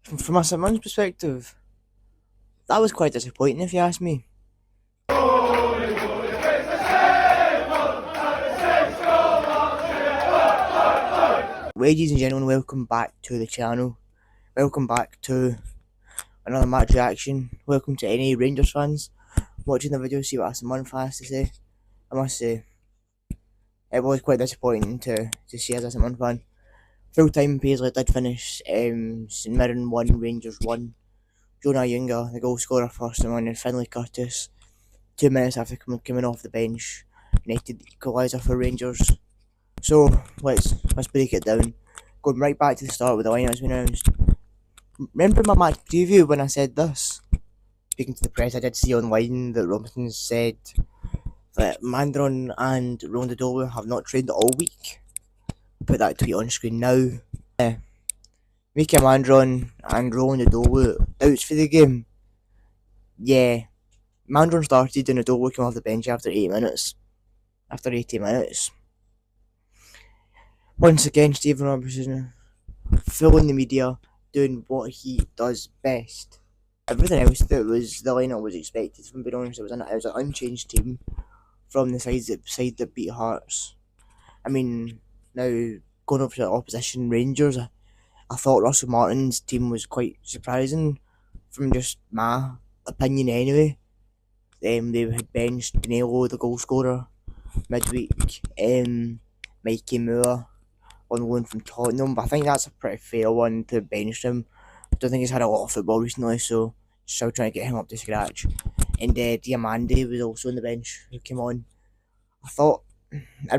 From a St Mirren's perspective, that was quite disappointing if you ask me. Ladies and gentlemen, welcome back to the channel. Welcome back to another match reaction. Welcome to any Rangers fans watching the video, see what St Mirren has to say. I must say, it was quite disappointing to see as a St Mirren fan. Full time Paisley did finish, St Mirren 1, Rangers 1. Jonah Junga, the goal scorer for St Mirren, and Finlay Curtis, 2 minutes after coming off the bench, United equaliser for Rangers. So let's break it down. Going right back to the start with the lineups we announced. Remember my match preview when I said this? Speaking to the press, I did see online that Robinson said that Mandron and Ronaldo have not trained all week. Put that tweet on screen now. Mika Mandron and Ronaldo outs for the game. Yeah, Mandron started and Ronaldo came off the bench after 8 minutes. After 80 minutes. Once again, Stephen Robertson filling the media, doing what he does best. Everything else that was the lineup was expected. From being honest, it was an unchanged team from the side that beat Hearts. I mean, now going over to the opposition Rangers, I thought Russell Martin's team was quite surprising, from just my opinion anyway. They had benched Danilo, the goal scorer, midweek. Mikey Moore on loan from Tottenham, but I think that's a pretty fair one to bench him. I don't think he's had a lot of football recently, so still trying to get him up to scratch. And Diamande was also on the bench, who came on. I thought, I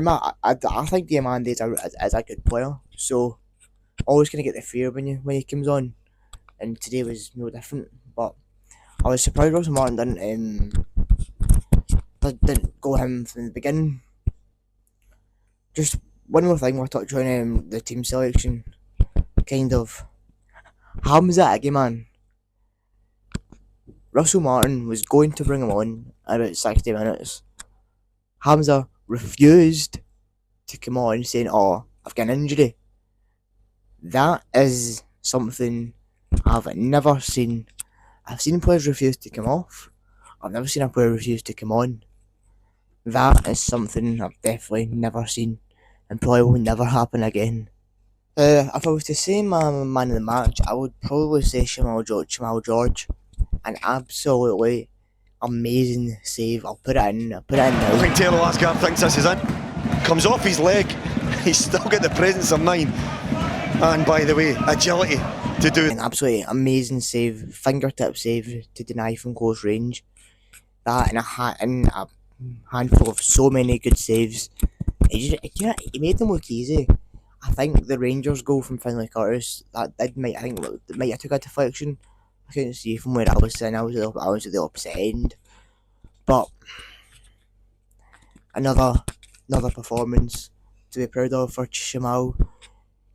think Diamande is a good player, so always gonna get the fear when he comes on, and today was no different. But I was surprised Russell Martin didn't go him from the beginning. Just one more thing, we'll touch on the team selection. Kind of Hamza again, man. Russell Martin was going to bring him on at about 60 minutes. Hamza refused to come on, saying, "Oh, I've got an injury." That is something I've never seen. I've seen players refuse to come off. I've never seen a player refuse to come on. That is something I've definitely never seen, and probably will never happen again. If I was to say my man of the match, I would probably say Shamal George. An absolutely amazing save. I'll put it in now. I think Taylor Lascar thinks this is in. Comes off his leg. He's still got the presence of mind. And by the way, agility to do an absolutely amazing save, fingertip save to deny from close range. That and a handful of so many good saves. He made them look easy. I think the Rangers goal from Finlay Curtis, that might have took a deflection. I couldn't see from where I was sitting. I was at the opposite end. But another performance to be proud of for Shamal.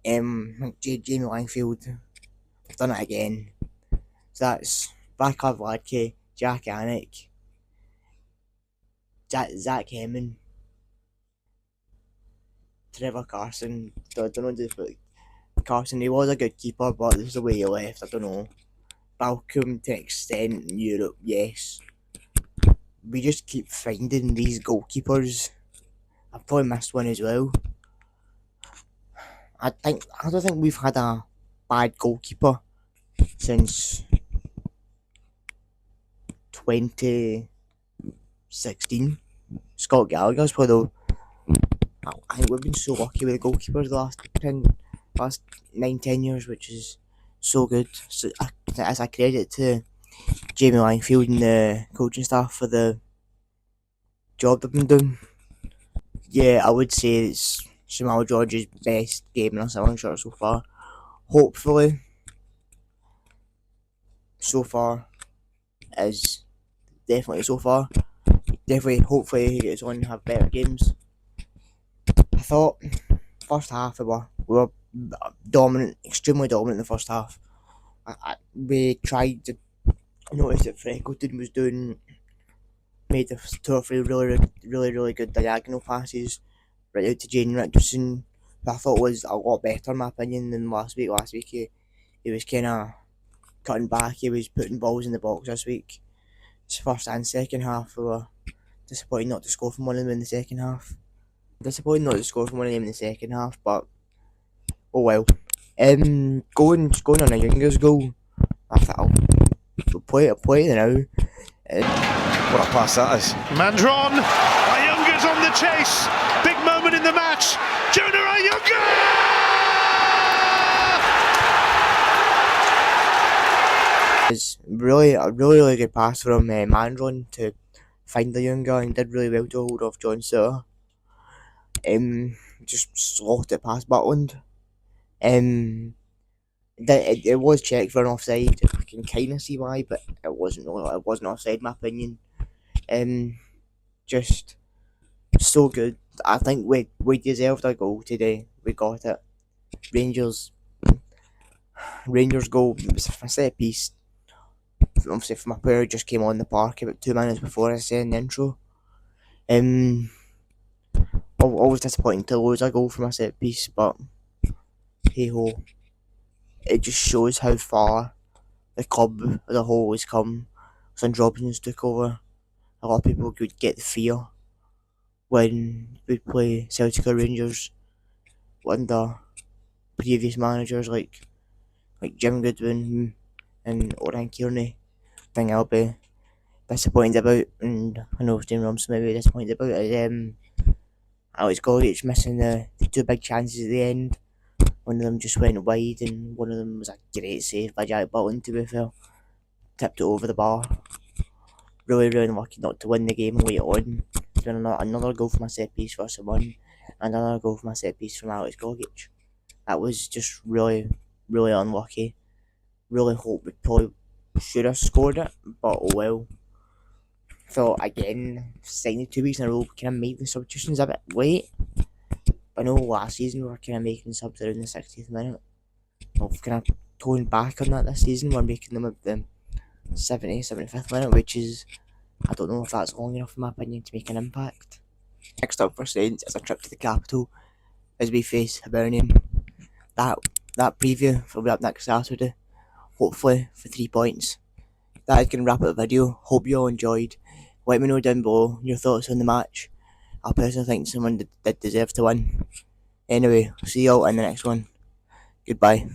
Jamie Langfield have done it again. So that's Vaclav Vladke, Jack Anik, Zach Hemming, Trevor Carson. I don't know if Carson, he was a good keeper, but this is the way he left. I don't know. Balcom to an extent in Europe, yes. We just keep finding these goalkeepers. I've probably missed one as well. I don't think we've had a bad goalkeeper since 2016. Scott Gallagher's probably. I think we've been so lucky with the goalkeepers the last 9-10 years, which is so good. So as a credit to Jamie Langfield and the coaching staff for the job they've been doing. Yeah, I would say it's Jamal George's best game in a St Mirren shirt so far. Hopefully, so far is definitely so far. Definitely, hopefully he gets on and have better games. I thought first half we were dominant, extremely dominant in the first half. We tried to notice that Freckleton was made 2 or 3 really good diagonal passes right out to Jane Richardson, who I thought was a lot better in my opinion than last week. Last week he was kind of cutting back. He was putting balls in the box this week. His first and second half were disappointing not to score from one of them in the second half. Disappointing not to score from one of them in the second half, but oh well. Going on a Youngers goal. I thought I'll play it now. What a pass that is. Mandron, Ayunga's on the chase. Big moment in the match. Jonah Ayunga! It's really a really good pass from Mandron to find the Younger and did really well to hold off John Sutter. Just slotted it past Butland. It was checked for an offside. I can kind of see why, but it wasn't offside in my opinion. Just so good. I think we deserved a goal today. We got it. Rangers goal was a set piece. Obviously, from a player who just came on the park about 2 minutes before I said in the intro. Always disappointing to lose a goal from a set piece, but hey ho. It just shows how far the club as a whole has come since Robinson's took over. A lot of people could get the fear when we play Celtic or Rangers under previous managers like Jim Goodwin and Oran Kearney. Thing I'll be disappointed about, and I know Jim Robinson may be disappointed about, is Alex Gogic missing the 2 big chances at the end. One of them just went wide, and one of them was a great save by Jack Butland, to be fair. Tipped it over the bar. Really unlucky not to win the game late on. It's been another goal from a set piece for someone, and another goal from a set piece from Alex Gogic. That was just really unlucky. Really hope we probably should have scored it, but oh well. Thought again, signing 2 weeks in a row, kind of made the substitutions a bit late. I know last season we were kind of making subs around the 60th minute. We've kind of toned back on that this season. We're making them at the 75th minute, which is, I don't know if that's long enough in my opinion to make an impact. Next up for Saints is a trip to the capital as we face Hibernian. That preview will be up next Saturday, hopefully for 3 points. That is going to wrap up the video. Hope you all enjoyed. Let me know down below your thoughts on the match. I personally think someone did deserve to win. Anyway, see you all in the next one. Goodbye.